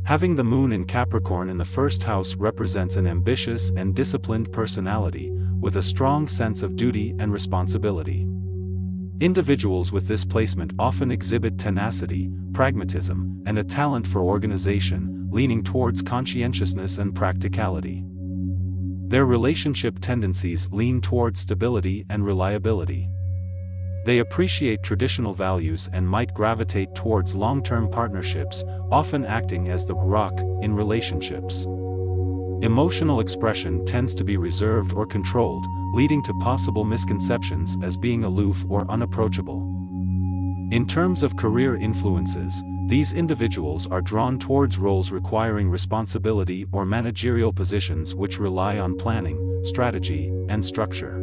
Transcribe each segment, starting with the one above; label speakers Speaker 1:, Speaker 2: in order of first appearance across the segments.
Speaker 1: Having the moon in Capricorn in the first house represents an ambitious and disciplined personality, with a strong sense of duty and responsibility. Individuals with this placement often exhibit tenacity, pragmatism, and a talent for organization, leaning towards conscientiousness and practicality. Their relationship tendencies lean towards stability and reliability. They appreciate traditional values and might gravitate towards long-term partnerships, often acting as the rock in relationships. Emotional expression tends to be reserved or controlled, leading to possible misconceptions as being aloof or unapproachable. In terms of career influences, these individuals are drawn towards roles requiring responsibility or managerial positions which rely on planning, strategy, and structure.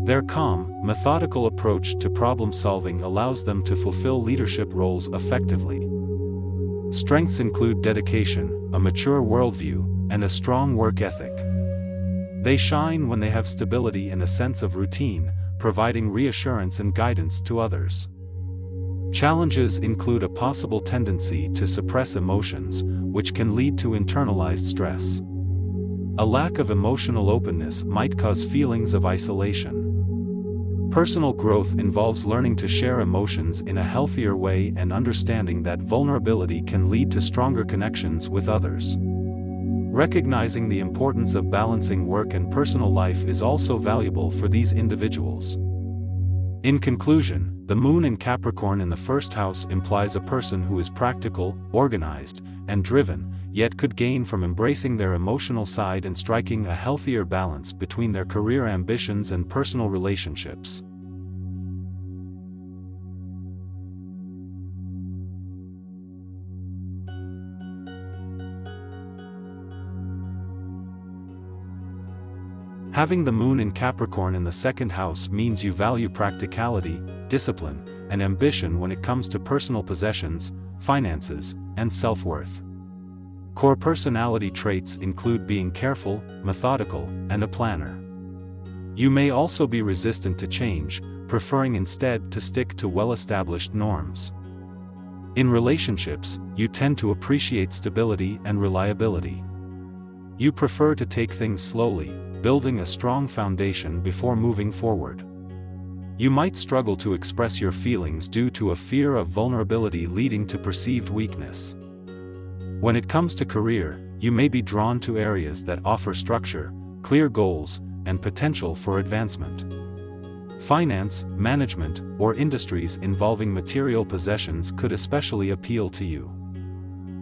Speaker 1: Their calm, methodical approach to problem-solving allows them to fulfill leadership roles effectively. Strengths include dedication, a mature worldview, and a strong work ethic. They shine when they have stability and a sense of routine, providing reassurance and guidance to others. Challenges include a possible tendency to suppress emotions, which can lead to internalized stress. A lack of emotional openness might cause feelings of isolation. Personal growth involves learning to share emotions in a healthier way and understanding that vulnerability can lead to stronger connections with others. Recognizing the importance of balancing work and personal life is also valuable for these individuals. In conclusion, the moon in Capricorn in the first house implies a person who is practical, organized, and driven, yet could gain from embracing their emotional side and striking a healthier balance between their career ambitions and personal relationships. Having the moon in Capricorn in the second house means you value practicality, discipline, and ambition when it comes to personal possessions, finances, and self-worth. Core personality traits include being careful, methodical, and a planner. You may also be resistant to change, preferring instead to stick to well-established norms. In relationships, you tend to appreciate stability and reliability. You prefer to take things slowly, building a strong foundation before moving forward. You might struggle to express your feelings due to a fear of vulnerability leading to perceived weakness. When it comes to career, you may be drawn to areas that offer structure, clear goals, and potential for advancement. Finance, management, or industries involving material possessions could especially appeal to you.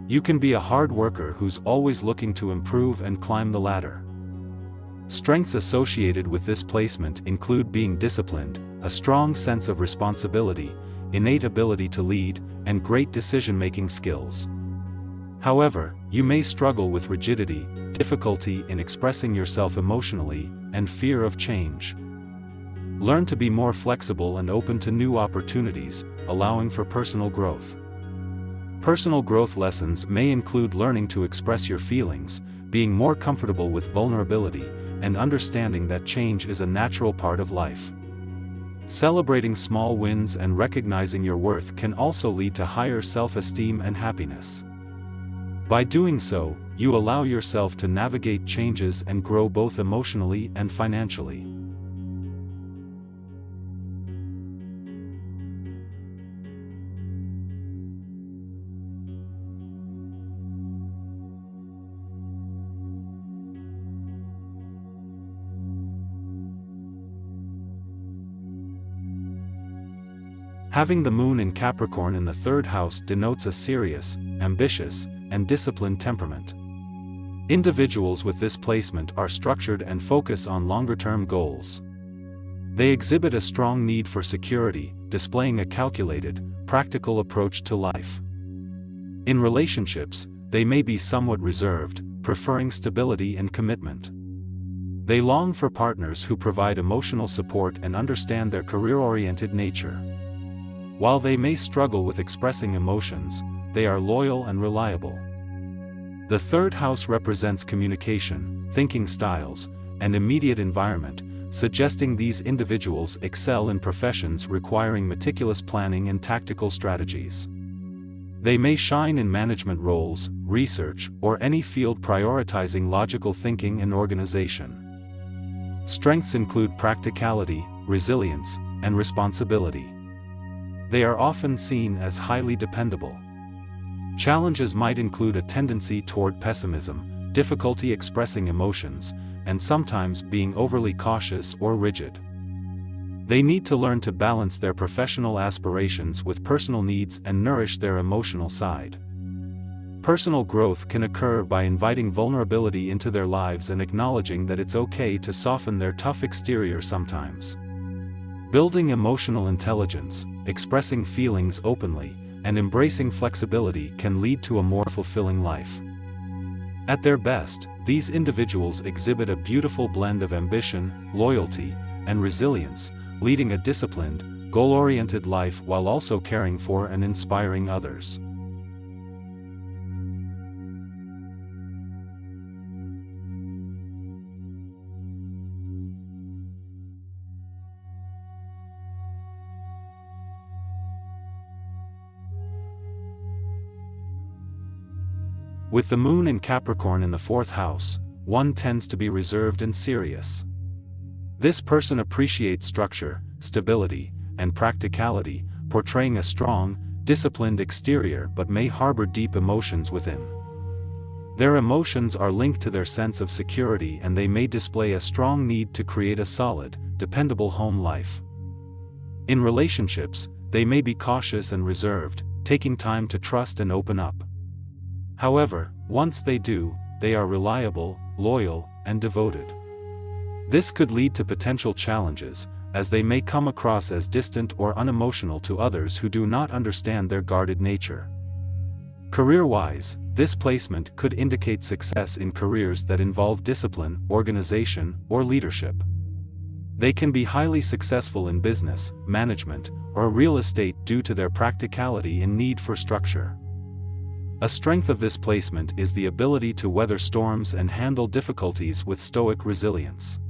Speaker 1: You can be a hard worker who's always looking to improve and climb the ladder. Strengths associated with this placement include being disciplined, a strong sense of responsibility, innate ability to lead, and great decision-making skills. However, you may struggle with rigidity, difficulty in expressing yourself emotionally, and fear of change. Learn to be more flexible and open to new opportunities, allowing for personal growth. Personal growth lessons may include learning to express your feelings, being more comfortable with vulnerability, and understanding that change is a natural part of life. Celebrating small wins and recognizing your worth can also lead to higher self-esteem and happiness. By doing so, you allow yourself to navigate changes and grow both emotionally and financially. Having the moon in Capricorn in the third house denotes a serious, ambitious, and disciplined temperament. Individuals with this placement are structured and focus on longer-term goals. They exhibit a strong need for security, displaying a calculated, practical approach to life. In relationships, they may be somewhat reserved, preferring stability and commitment. They long for partners who provide emotional support and understand their career-oriented nature. While they may struggle with expressing emotions, they are loyal and reliable. The third house represents communication, thinking styles, and immediate environment, suggesting these individuals excel in professions requiring meticulous planning and tactical strategies. They may shine in management roles, research, or any field prioritizing logical thinking and organization. Strengths include practicality, resilience, and responsibility. They are often seen as highly dependable. Challenges might include a tendency toward pessimism, difficulty expressing emotions, and sometimes being overly cautious or rigid. They need to learn to balance their professional aspirations with personal needs and nourish their emotional side. Personal growth can occur by inviting vulnerability into their lives and acknowledging that it's okay to soften their tough exterior sometimes. Building emotional intelligence, expressing feelings openly, and embracing flexibility can lead to a more fulfilling life. At their best, these individuals exhibit a beautiful blend of ambition, loyalty, and resilience, leading a disciplined, goal-oriented life while also caring for and inspiring others. With the moon in Capricorn in the 4th house, one tends to be reserved and serious. This person appreciates structure, stability, and practicality, portraying a strong, disciplined exterior but may harbor deep emotions within. Their emotions are linked to their sense of security and they may display a strong need to create a solid, dependable home life. In relationships, they may be cautious and reserved, taking time to trust and open up. However, once they do, they are reliable, loyal, and devoted. This could lead to potential challenges, as they may come across as distant or unemotional to others who do not understand their guarded nature. Career-wise, this placement could indicate success in careers that involve discipline, organization, or leadership. They can be highly successful in business, management, or real estate due to their practicality and need for structure. A strength of this placement is the ability to weather storms and handle difficulties with stoic resilience.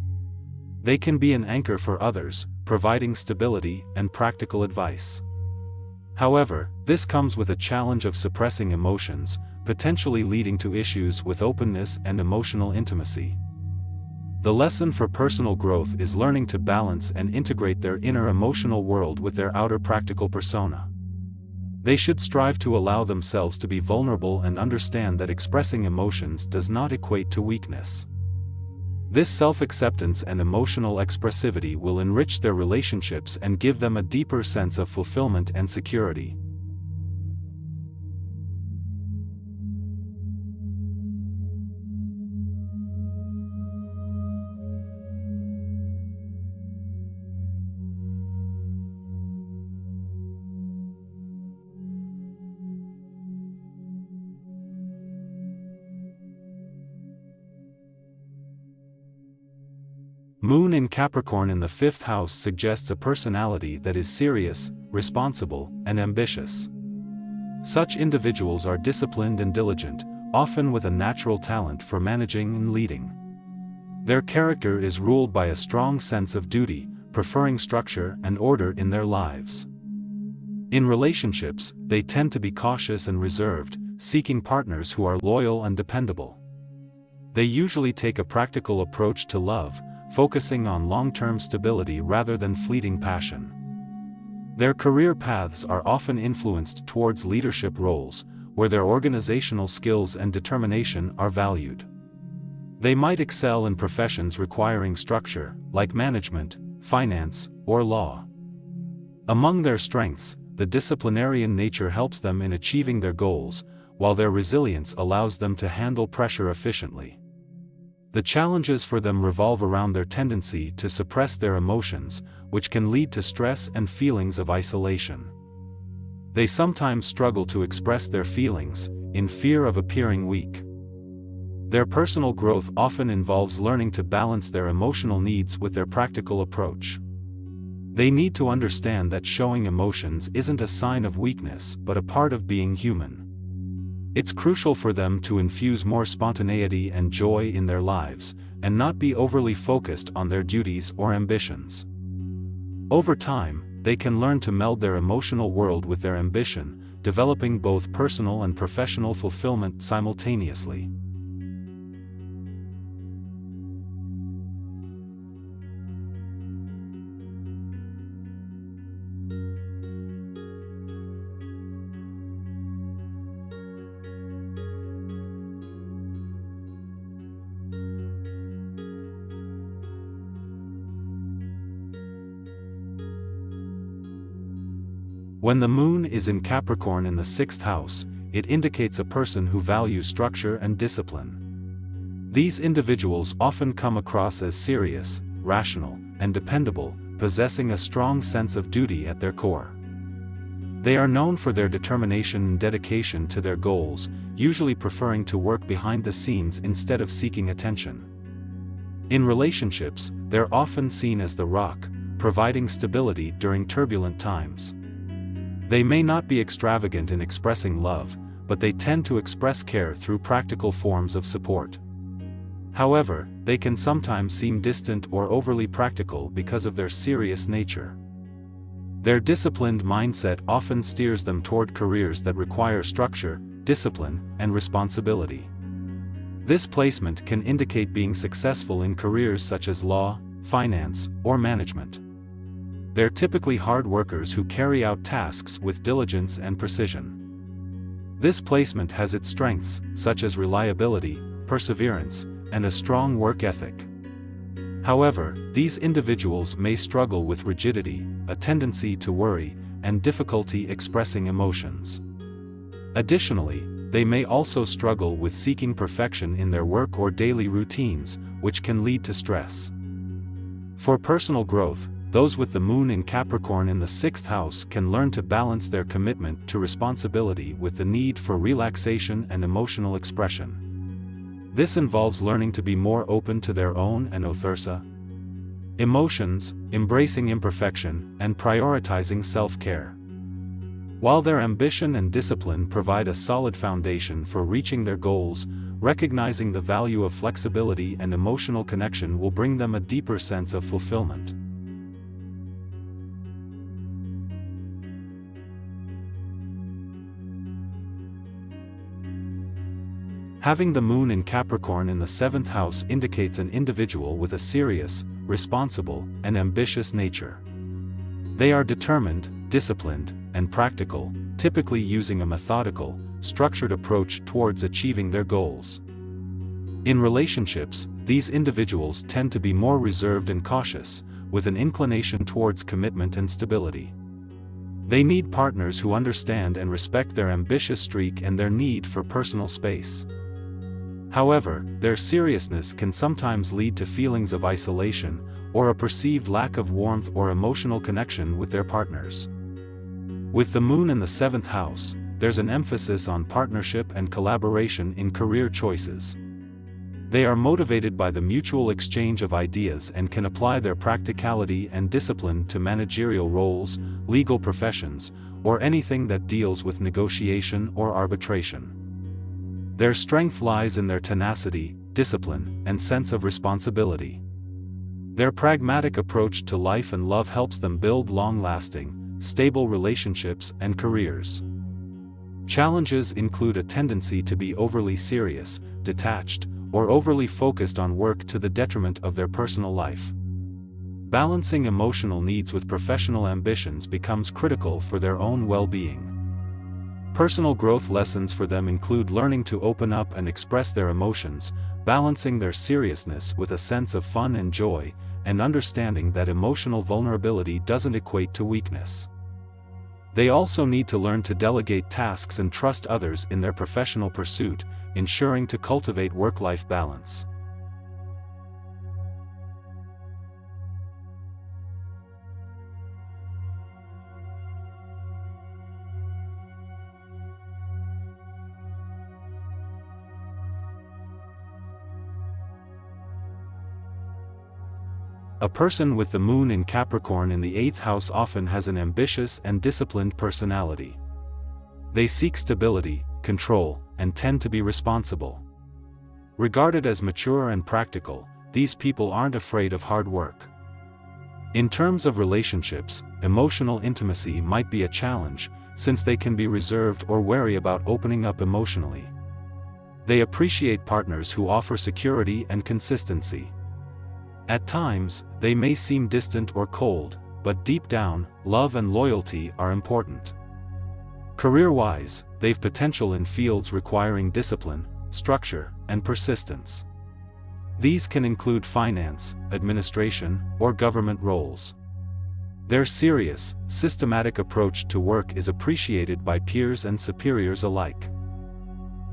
Speaker 1: They can be an anchor for others, providing stability and practical advice. However, this comes with a challenge of suppressing emotions, potentially leading to issues with openness and emotional intimacy. The lesson for personal growth is learning to balance and integrate their inner emotional world with their outer practical persona. They should strive to allow themselves to be vulnerable and understand that expressing emotions does not equate to weakness. This self-acceptance and emotional expressivity will enrich their relationships and give them a deeper sense of fulfillment and security. Moon in Capricorn in the 5th house suggests a personality that is serious, responsible, and ambitious. Such individuals are disciplined and diligent, often with a natural talent for managing and leading. Their character is ruled by a strong sense of duty, preferring structure and order in their lives. In relationships, they tend to be cautious and reserved, seeking partners who are loyal and dependable. They usually take a practical approach to love, focusing on long-term stability rather than fleeting passion. Their career paths are often influenced towards leadership roles, where their organizational skills and determination are valued. They might excel in professions requiring structure, like management, finance, or law. Among their strengths, the disciplinarian nature helps them in achieving their goals, while their resilience allows them to handle pressure efficiently. The challenges for them revolve around their tendency to suppress their emotions, which can lead to stress and feelings of isolation. They sometimes struggle to express their feelings, in fear of appearing weak. Their personal growth often involves learning to balance their emotional needs with their practical approach. They need to understand that showing emotions isn't a sign of weakness but a part of being human. It's crucial for them to infuse more spontaneity and joy in their lives, and not be overly focused on their duties or ambitions. Over time, they can learn to meld their emotional world with their ambition, developing both personal and professional fulfillment simultaneously. When the moon is in Capricorn in the 6th house, it indicates a person who values structure and discipline. These individuals often come across as serious, rational, and dependable, possessing a strong sense of duty at their core. They are known for their determination and dedication to their goals, usually preferring to work behind the scenes instead of seeking attention. In relationships, they're often seen as the rock, providing stability during turbulent times. They may not be extravagant in expressing love, but they tend to express care through practical forms of support. However, they can sometimes seem distant or overly practical because of their serious nature. Their disciplined mindset often steers them toward careers that require structure, discipline, and responsibility. This placement can indicate being successful in careers such as law, finance, or management. They're typically hard workers who carry out tasks with diligence and precision. This placement has its strengths, such as reliability, perseverance, and a strong work ethic. However, these individuals may struggle with rigidity, a tendency to worry, and difficulty expressing emotions. Additionally, they may also struggle with seeking perfection in their work or daily routines, which can lead to stress. For personal growth, those with the moon in Capricorn in the 6th house can learn to balance their commitment to responsibility with the need for relaxation and emotional expression. This involves learning to be more open to their own and Othersa emotions, embracing imperfection, and prioritizing self-care. While their ambition and discipline provide a solid foundation for reaching their goals, recognizing the value of flexibility and emotional connection will bring them a deeper sense of fulfillment. Having the moon in Capricorn in the 7th house indicates an individual with a serious, responsible, and ambitious nature. They are determined, disciplined, and practical, typically using a methodical, structured approach towards achieving their goals. In relationships, these individuals tend to be more reserved and cautious, with an inclination towards commitment and stability. They need partners who understand and respect their ambitious streak and their need for personal space. However, their seriousness can sometimes lead to feelings of isolation, or a perceived lack of warmth or emotional connection with their partners. With the moon in the 7th house, there's an emphasis on partnership and collaboration in career choices. They are motivated by the mutual exchange of ideas and can apply their practicality and discipline to managerial roles, legal professions, or anything that deals with negotiation or arbitration. Their strength lies in their tenacity, discipline, and sense of responsibility. Their pragmatic approach to life and love helps them build long-lasting, stable relationships and careers. Challenges include a tendency to be overly serious, detached, or overly focused on work to the detriment of their personal life. Balancing emotional needs with professional ambitions becomes critical for their own well-being. Personal growth lessons for them include learning to open up and express their emotions, balancing their seriousness with a sense of fun and joy, and understanding that emotional vulnerability doesn't equate to weakness. They also need to learn to delegate tasks and trust others in their professional pursuit, ensuring to cultivate work-life balance. A person with the moon in Capricorn in the 8th house often has an ambitious and disciplined personality. They seek stability, control, and tend to be responsible. Regarded as mature and practical, these people aren't afraid of hard work. In terms of relationships, emotional intimacy might be a challenge, since they can be reserved or wary about opening up emotionally. They appreciate partners who offer security and consistency. At times, they may seem distant or cold, but deep down, love and loyalty are important. Career-wise, they've potential in fields requiring discipline, structure, and persistence. These can include finance, administration, or government roles. Their serious, systematic approach to work is appreciated by peers and superiors alike.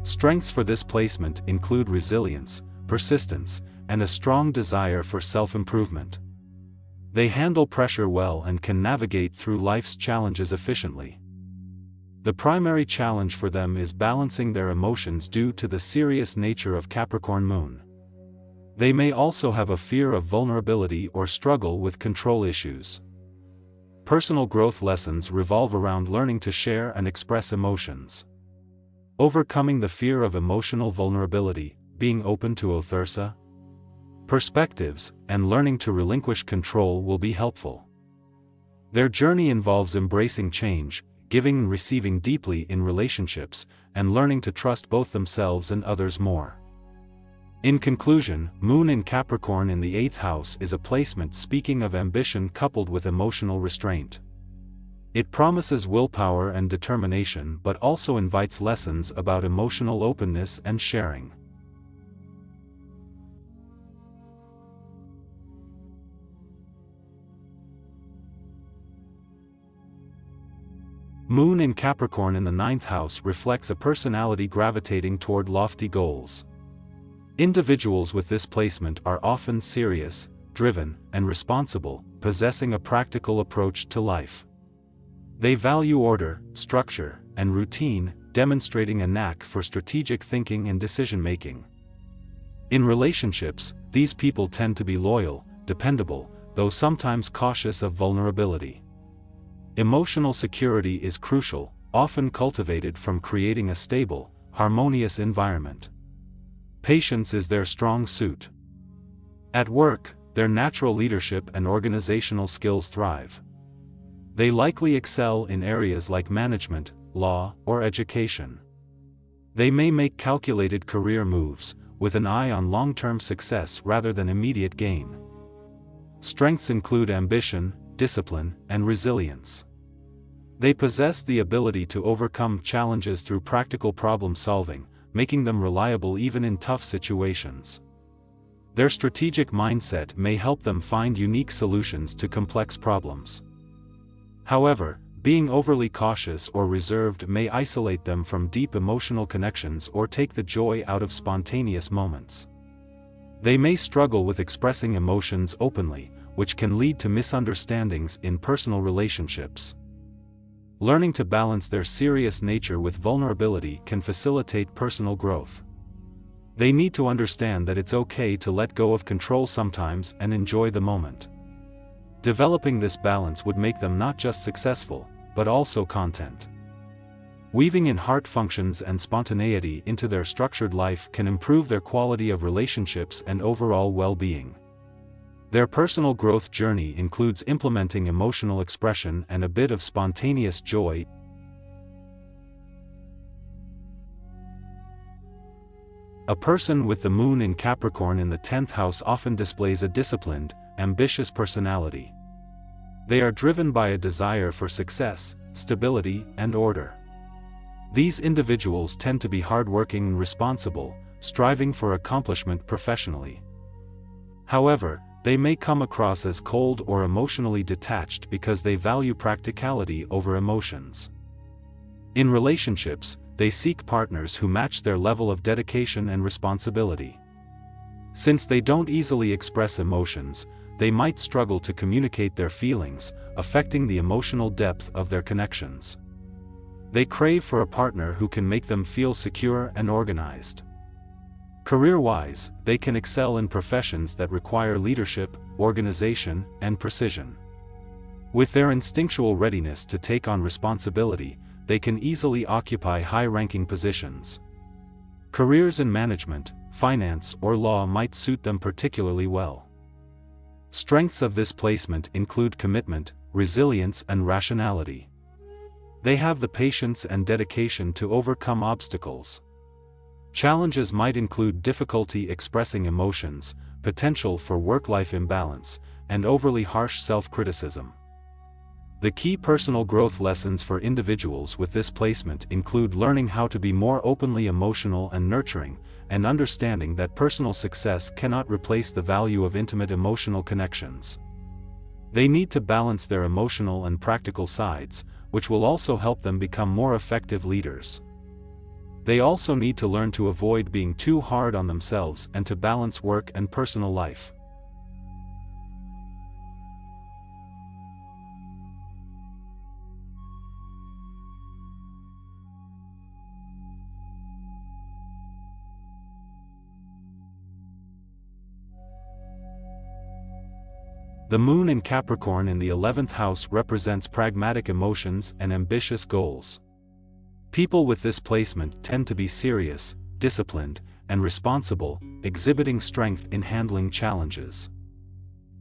Speaker 1: Strengths for this placement include resilience, persistence, and a strong desire for self-improvement. They handle pressure well and can navigate through life's challenges efficiently. The primary challenge for them is balancing their emotions due to the serious nature of Capricorn Moon. They may also have a fear of vulnerability or struggle with control issues. Personal growth lessons revolve around learning to share and express emotions. Overcoming the fear of emotional vulnerability, being open to othersa perspectives, and learning to relinquish control will be helpful. Their journey involves embracing change, giving and receiving deeply in relationships, and learning to trust both themselves and others more. In conclusion, Moon in Capricorn in the 8th house is a placement speaking of ambition coupled with emotional restraint. It promises willpower and determination but also invites lessons about emotional openness and sharing. Moon in Capricorn in the 9th house reflects a personality gravitating toward lofty goals. Individuals with this placement are often serious, driven, and responsible, possessing a practical approach to life. They value order, structure, and routine, demonstrating a knack for strategic thinking and decision-making. In relationships, these people tend to be loyal, dependable, though sometimes cautious of vulnerability. Emotional security is crucial, often cultivated from creating a stable, harmonious environment. Patience is their strong suit. At work, their natural leadership and organizational skills thrive. They likely excel in areas like management, law, or education. They may make calculated career moves, with an eye on long-term success rather than immediate gain. Strengths include ambition, discipline, and resilience. They possess the ability to overcome challenges through practical problem-solving, making them reliable even in tough situations. Their strategic mindset may help them find unique solutions to complex problems. However, being overly cautious or reserved may isolate them from deep emotional connections or take the joy out of spontaneous moments. They may struggle with expressing emotions openly, which can lead to misunderstandings in personal relationships. Learning to balance their serious nature with vulnerability can facilitate personal growth. They need to understand that it's okay to let go of control sometimes and enjoy the moment. Developing this balance would make them not just successful, but also content. Weaving in heart functions and spontaneity into their structured life can improve their quality of relationships and overall well-being. Their personal growth journey includes implementing emotional expression and a bit of spontaneous joy. A person with the Moon in Capricorn in the 10th house often displays a disciplined, ambitious personality. They are driven by a desire for success, stability, and order. These individuals tend to be hardworking and responsible, striving for accomplishment professionally. However, they may come across as cold or emotionally detached because they value practicality over emotions. In relationships, they seek partners who match their level of dedication and responsibility. Since they don't easily express emotions, they might struggle to communicate their feelings, affecting the emotional depth of their connections. They crave for a partner who can make them feel secure and organized. Career-wise, they can excel in professions that require leadership, organization, and precision. With their instinctual readiness to take on responsibility, they can easily occupy high-ranking positions. Careers in management, finance, or law might suit them particularly well. Strengths of this placement include commitment, resilience, and rationality. They have the patience and dedication to overcome obstacles. Challenges might include difficulty expressing emotions, potential for work-life imbalance, and overly harsh self-criticism. The key personal growth lessons for individuals with this placement include learning how to be more openly emotional and nurturing, and understanding that personal success cannot replace the value of intimate emotional connections. They need to balance their emotional and practical sides, which will also help them become more effective leaders. They also need to learn to avoid being too hard on themselves and to balance work and personal life. The Moon in Capricorn in the 11th house represents pragmatic emotions and ambitious goals. People with this placement tend to be serious, disciplined, and responsible, exhibiting strength in handling challenges.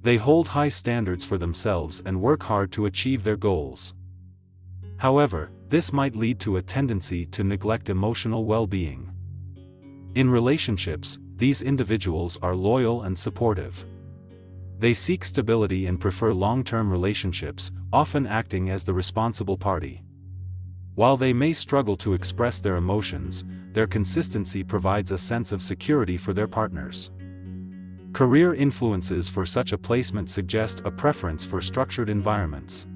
Speaker 1: They hold high standards for themselves and work hard to achieve their goals. However, this might lead to a tendency to neglect emotional well-being. In relationships, these individuals are loyal and supportive. They seek stability and prefer long-term relationships, often acting as the responsible party. While they may struggle to express their emotions, their consistency provides a sense of security for their partners. Career influences for such a placement suggest a preference for structured environments.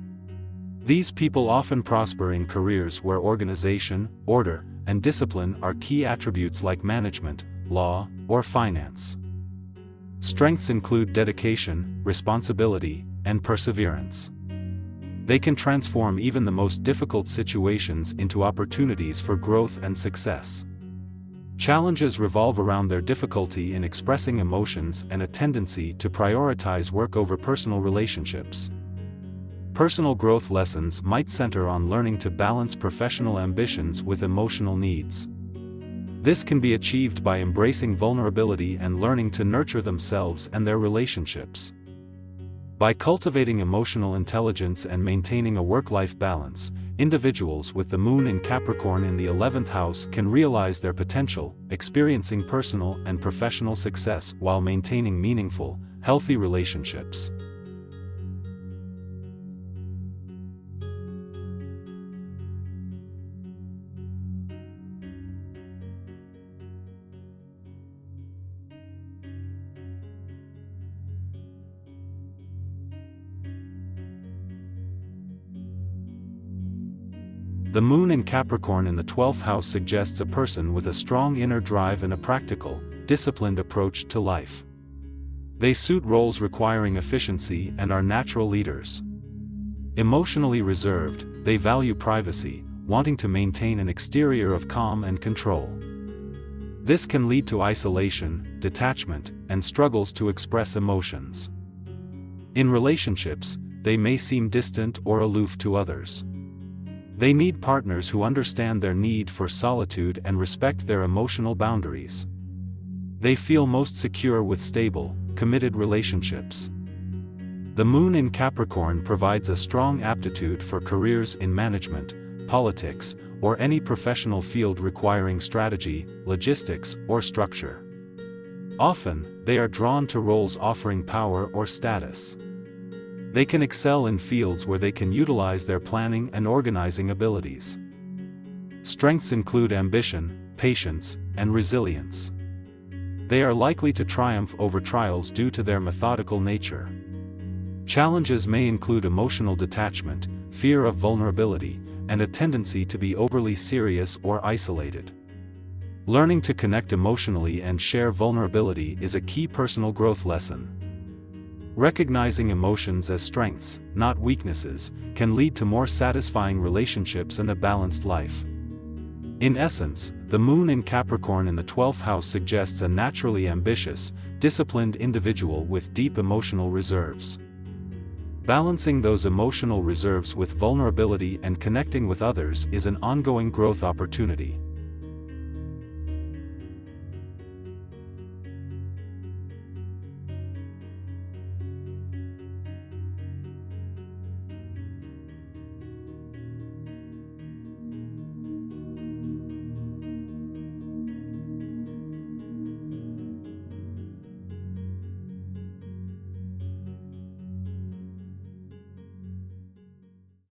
Speaker 1: These people often prosper in careers where organization, order, and discipline are key attributes like management, law, or finance. Strengths include dedication, responsibility, and perseverance. They can transform even the most difficult situations into opportunities for growth and success. Challenges revolve around their difficulty in expressing emotions and a tendency to prioritize work over personal relationships. Personal growth lessons might center on learning to balance professional ambitions with emotional needs. This can be achieved by embracing vulnerability and learning to nurture themselves and their relationships. By cultivating emotional intelligence and maintaining a work-life balance, individuals with the Moon in Capricorn in the 11th house can realize their potential, experiencing personal and professional success while maintaining meaningful, healthy relationships. The Moon in Capricorn in the 12th house suggests a person with a strong inner drive and a practical, disciplined approach to life. They suit roles requiring efficiency and are natural leaders. Emotionally reserved, they value privacy, wanting to maintain an exterior of calm and control. This can lead to isolation, detachment, and struggles to express emotions. In relationships, they may seem distant or aloof to others. They need partners who understand their need for solitude and respect their emotional boundaries. They feel most secure with stable, committed relationships. The Moon in Capricorn provides a strong aptitude for careers in management, politics, or any professional field requiring strategy, logistics, or structure. Often, they are drawn to roles offering power or status. They can excel in fields where they can utilize their planning and organizing abilities. Strengths include ambition, patience, and resilience. They are likely to triumph over trials due to their methodical nature. Challenges may include emotional detachment, fear of vulnerability, and a tendency to be overly serious or isolated. Learning to connect emotionally and share vulnerability is a key personal growth lesson. Recognizing emotions as strengths, not weaknesses, can lead to more satisfying relationships and a balanced life. In essence, the Moon in Capricorn in the 12th house suggests a naturally ambitious, disciplined individual with deep emotional reserves. Balancing those emotional reserves with vulnerability and connecting with others is an ongoing growth opportunity.